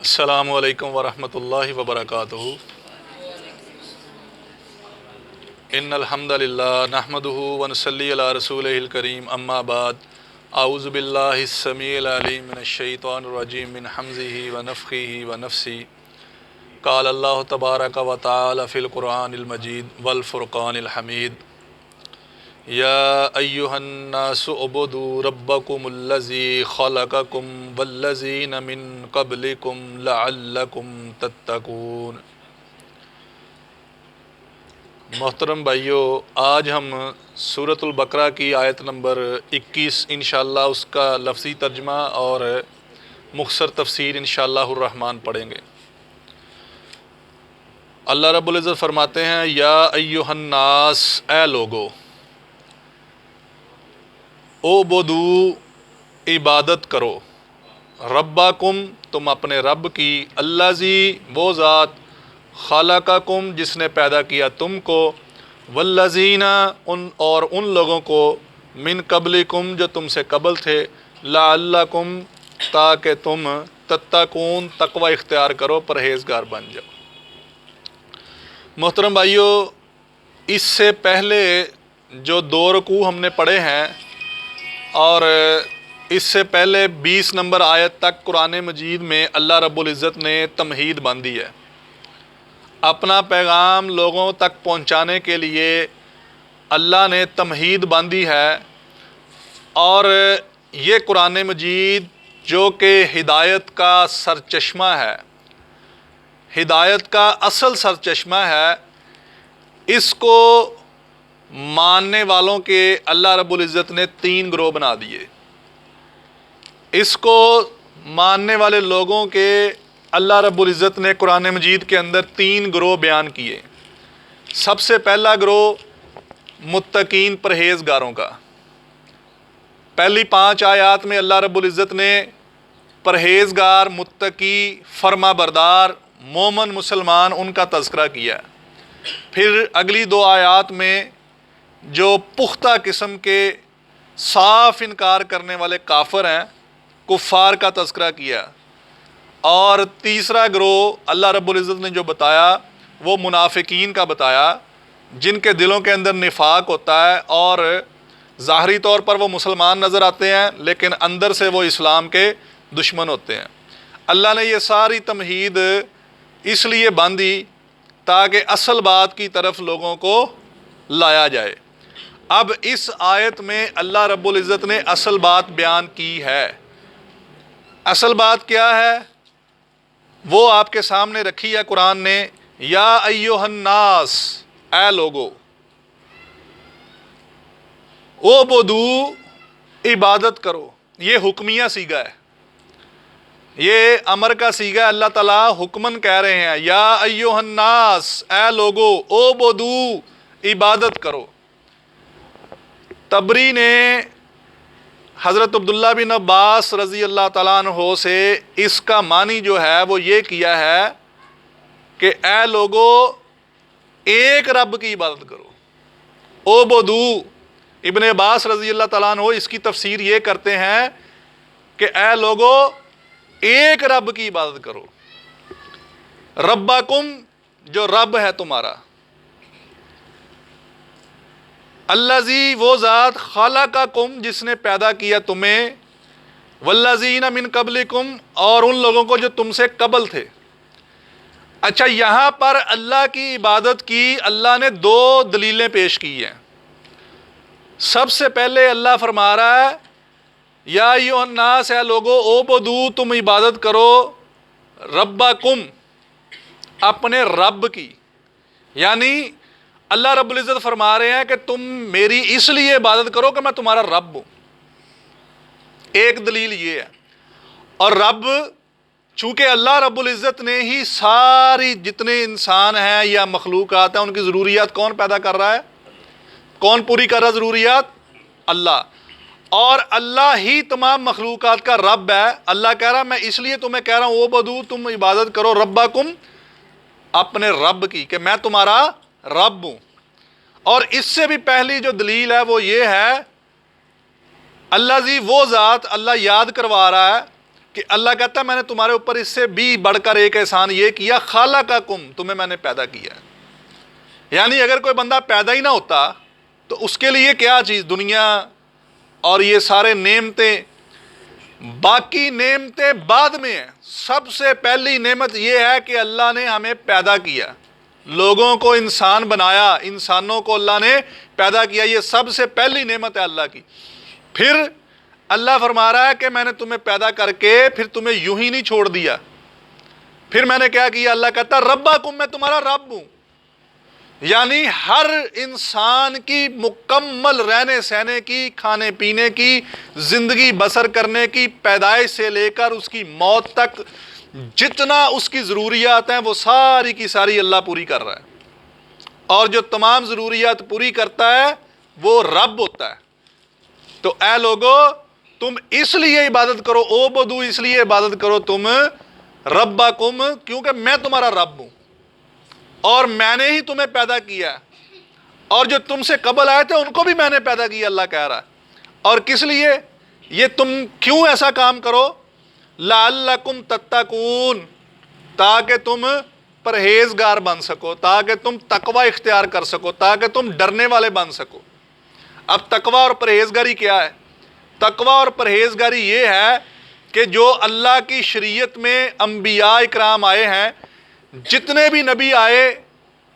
السلام علیکم ورحمۃ اللہ وبرکاتہ۔ ان الحمد للہ نحمده ونصلی علی رسولہ الکریم، اما بعد، اعوذ باللہ السمیع العلیم من الشیطان الرجیم من حمزہ ونفخہ ونفثہ۔ قال اللہ تبارک و تعالی فی القرآن المجید والفرقان الحمید، یا ایہا الناس اعبدوا ربکم الذی خلقکم والذین من قبلکم لعلکم تتقون۔ محترم بھائیو، آج ہم سورۃ البقرہ کی آیت نمبر 21 انشاءاللہ اس کا لفظی ترجمہ اور مختصر تفسیر انشاءاللہ الرحمن پڑھیں گے۔ اللہ رب العزت فرماتے ہیں، یا ایہا الناس، اے لوگو، اعبدوا، عبادت کرو، ربکم، تم اپنے رب کی، الذی، وہ ذات، خلقکم، جس نے پیدا کیا تم کو، والذین، اور ان لوگوں کو، من قبلکم، جو تم سے قبل تھے، لعلکم، تاکہ تم تتقون، تقوی اختیار کرو، پرہیزگار بن جاؤ۔ محترم بھائیو، اس سے پہلے جو 2 رکوع ہم نے پڑھے ہیں اور اس سے پہلے 20 نمبر آیت تک قرآن مجید میں اللہ رب العزت نے تمہید باندھی ہے۔ اپنا پیغام لوگوں تک پہنچانے کے لیے اللہ نے تمہید باندھی ہے، اور یہ قرآن مجید جو کہ ہدایت کا سرچشمہ ہے، ہدایت کا اصل سرچشمہ ہے، اس کو ماننے والوں کے اللہ رب العزت نے 3 گروہ بنا دیے۔ اس کو ماننے والے لوگوں کے اللہ رب العزت نے قرآن مجید کے اندر 3 گروہ بیان کیے۔ سب سے پہلا گروہ متقین، پرہیزگاروں کا۔ پہلی 5 آیات میں اللہ رب العزت نے پرہیزگار، متقی، فرما بردار، مومن، مسلمان، ان کا تذکرہ کیا۔ پھر اگلی 2 آیات میں جو پختہ قسم کے صاف انکار کرنے والے کافر ہیں، کفار کا تذکرہ کیا۔ اور تیسرا گروہ اللہ رب العزت نے جو بتایا وہ منافقین کا بتایا، جن کے دلوں کے اندر نفاق ہوتا ہے اور ظاہری طور پر وہ مسلمان نظر آتے ہیں لیکن اندر سے وہ اسلام کے دشمن ہوتے ہیں۔ اللہ نے یہ ساری تمہید اس لیے باندھی تاکہ اصل بات کی طرف لوگوں کو لایا جائے۔ اب اس آیت میں اللہ رب العزت نے اصل بات بیان کی ہے۔ اصل بات کیا ہے؟ وہ آپ کے سامنے رکھی ہے قرآن نے، یا ایہا الناس، اے لوگو، اعبدوا، عبادت کرو۔ یہ حکمیہ صیغہ ہے، یہ امر کا صیغہ ہے۔ اللہ تعالیٰ حکمن کہہ رہے ہیں، یا ایہا الناس، اے لوگو، اعبدوا، عبادت کرو۔ طبری نے حضرت عبداللہ بن عباس رضی اللہ تعالیٰ عنہ سے اس کا معنی جو ہے وہ یہ کیا ہے کہ اے لوگو، ایک رب کی عبادت کرو۔ اعبدوا، ابن عباس رضی اللہ تعالیٰ عنہ اس کی تفسیر یہ کرتے ہیں کہ اے لوگو، ایک رب کی عبادت کرو۔ ربکم، جو رب ہے تمہارا، الذی، وہ ذات، خلقکم، جس نے پیدا کیا تمہیں، والذین من قبلکم، اور ان لوگوں کو جو تم سے قبل تھے۔ اچھا، یہاں پر اللہ کی عبادت کی اللہ نے 2 دلیلیں پیش کی ہیں۔ سب سے پہلے اللہ فرما رہا ہے، یا ایھا الناس، اے لوگو، اعبدوا، تم عبادت کرو، ربکم، اپنے رب کی۔ یعنی اللہ رب العزت فرما رہے ہیں کہ تم میری اس لیے عبادت کرو کہ میں تمہارا رب ہوں۔ ایک دلیل یہ ہے۔ اور رب، چونکہ اللہ رب العزت نے ہی ساری جتنے انسان ہیں یا مخلوقات ہیں ان کی ضروریات کون پیدا کر رہا ہے؟ کون پوری کر رہا ہے ضروریات؟ اللہ۔ اور اللہ ہی تمام مخلوقات کا رب ہے۔ اللہ کہہ رہا ہے میں اس لیے تمہیں کہہ رہا ہوں اعبدوا، تم عبادت کرو، ربکم، اپنے رب کی، کہ میں تمہارا رب ہوں۔ اور اس سے بھی پہلی جو دلیل ہے وہ یہ ہے، الذی، وہ ذات، اللہ یاد کروا رہا ہے کہ اللہ کہتا ہے میں نے تمہارے اوپر اس سے بھی بڑھ کر ایک احسان یہ کیا، خالقکم، تمہیں میں نے پیدا کیا ہے۔ یعنی اگر کوئی بندہ پیدا ہی نہ ہوتا تو اس کے لیے کیا چیز، دنیا اور یہ سارے نعمتیں، باقی نعمتیں بعد میں ہیں۔ سب سے پہلی نعمت یہ ہے کہ اللہ نے ہمیں پیدا کیا، لوگوں کو انسان بنایا، انسانوں کو اللہ نے پیدا کیا، یہ سب سے پہلی نعمت ہے اللہ کی۔ پھر اللہ فرما رہا ہے کہ میں نے تمہیں پیدا کر کے پھر تمہیں یوں ہی نہیں چھوڑ دیا، پھر میں نے کیا کیا، اللہ کہتا ہے ربکم، میں تمہارا رب ہوں۔ یعنی ہر انسان کی مکمل رہنے سہنے کی، کھانے پینے کی، زندگی بسر کرنے کی، پیدائش سے لے کر اس کی موت تک جتنا اس کی ضروریات ہیں وہ ساری کی ساری اللہ پوری کر رہا ہے، اور جو تمام ضروریات پوری کرتا ہے وہ رب ہوتا ہے۔ تو اے لوگو تم اس لیے عبادت کرو، او بدو، اس لیے عبادت کرو تم ربکم، کیونکہ میں تمہارا رب ہوں اور میں نے ہی تمہیں پیدا کیا ہے، اور جو تم سے قبل آئے تھے ان کو بھی میں نے پیدا کیا، اللہ کہہ رہا ہے۔ اور کس لیے یہ تم کیوں ایسا کام کرو، لعلکم تتقون، تاکہ تم پرہیزگار بن سکو، تاکہ تم تقوی اختیار کر سکو، تاکہ تم ڈرنے والے بن سکو۔ اب تقوی اور پرہیزگاری کیا ہے؟ تقوی اور پرہیزگاری یہ ہے کہ جو اللہ کی شریعت میں انبیاء اکرام آئے ہیں، جتنے بھی نبی آئے،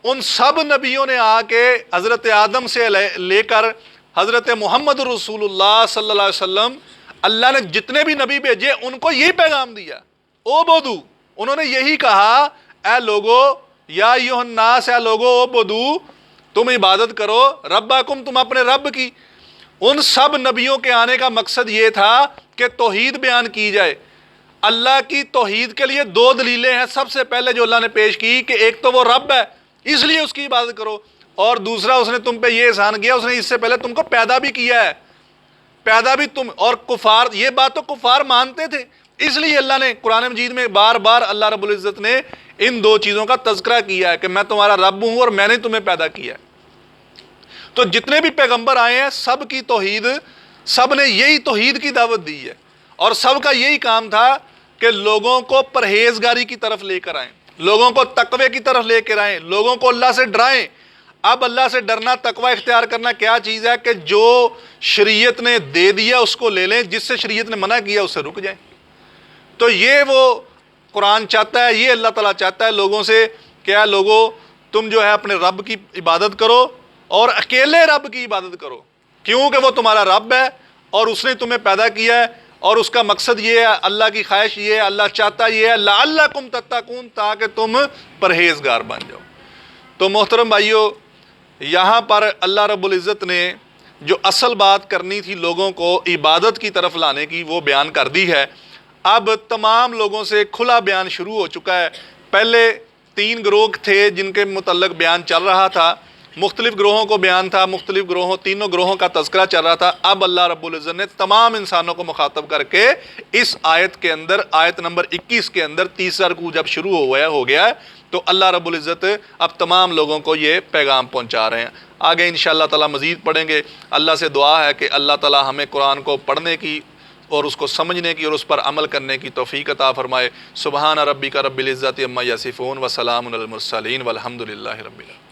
ان سب نبیوں نے آ کے حضرت آدم سے لے کر حضرت محمد رسول اللہ صلی اللہ علیہ وسلم، اللہ نے جتنے بھی نبی بھیجے ان کو یہی پیغام دیا، او بدو، انہوں نے یہی کہا، اے لوگو، یا ایھا الناس، اے لوگو، او بدو، تم عبادت کرو ربکم، تم اپنے رب کی۔ ان سب نبیوں کے آنے کا مقصد یہ تھا کہ توحید بیان کی جائے۔ اللہ کی توحید کے لیے دو دلیلیں ہیں سب سے پہلے جو اللہ نے پیش کی، کہ ایک تو وہ رب ہے اس لیے اس کی عبادت کرو، اور دوسرا اس نے تم پہ یہ احسان کیا، اس نے اس سے پہلے تم کو پیدا بھی کیا ہے، پیدا بھی تم، اور کفار یہ بات تو کفار مانتے تھے، اس لیے اللہ نے قرآن مجید میں بار بار اللہ رب العزت نے ان دو چیزوں کا تذکرہ کیا ہے کہ میں تمہارا رب ہوں اور میں نے تمہیں پیدا کیا ہے۔ تو جتنے بھی پیغمبر آئے ہیں سب کی توحید، سب نے یہی توحید کی دعوت دی ہے، اور سب کا یہی کام تھا کہ لوگوں کو پرہیزگاری کی طرف لے کر آئیں، لوگوں کو تقوی کی طرف لے کر آئیں، لوگوں کو اللہ سے ڈرائیں۔ اب اللہ سے ڈرنا، تقوی اختیار کرنا کیا چیز ہے، کہ جو شریعت نے دے دیا اس کو لے لیں، جس سے شریعت نے منع کیا اس سے رک جائیں۔ تو یہ وہ قرآن چاہتا ہے، یہ اللہ تعالیٰ چاہتا ہے لوگوں سے، کہ اے لوگو تم جو ہے اپنے رب کی عبادت کرو، اور اکیلے رب کی عبادت کرو، کیونکہ وہ تمہارا رب ہے اور اس نے تمہیں پیدا کیا ہے، اور اس کا مقصد یہ ہے، اللہ کی خواہش یہ ہے، اللہ چاہتا یہ ہے، لعلکم تتقون، تاکہ تم پرہیزگار بن جاؤ۔ تو محترم بھائیو، یہاں پر اللہ رب العزت نے جو اصل بات کرنی تھی لوگوں کو عبادت کی طرف لانے کی، وہ بیان کر دی ہے۔ اب تمام لوگوں سے کھلا بیان شروع ہو چکا ہے۔ پہلے 3 گروہ تھے جن کے متعلق بیان چل رہا تھا، مختلف گروہوں کو بیان تھا، مختلف گروہوں، تینوں گروہوں کا تذکرہ چل رہا تھا۔ اب اللہ رب العزت نے تمام انسانوں کو مخاطب کر کے اس آیت کے اندر، آیت نمبر 21 کے اندر، تیسرا رکوع جب شروع ہو گیا ہے، تو اللہ رب العزت اب تمام لوگوں کو یہ پیغام پہنچا رہے ہیں۔ آگے انشاءاللہ تعالیٰ مزید پڑھیں گے۔ اللہ سے دعا ہے کہ اللہ تعالیٰ ہمیں قرآن کو پڑھنے کی اور اس کو سمجھنے کی اور اس پر عمل کرنے کی توفیق عطا فرمائے۔ سبحان ربک رب العزت عما یصفون وسلام علی المرسلین والحمد للہ رب العالمین۔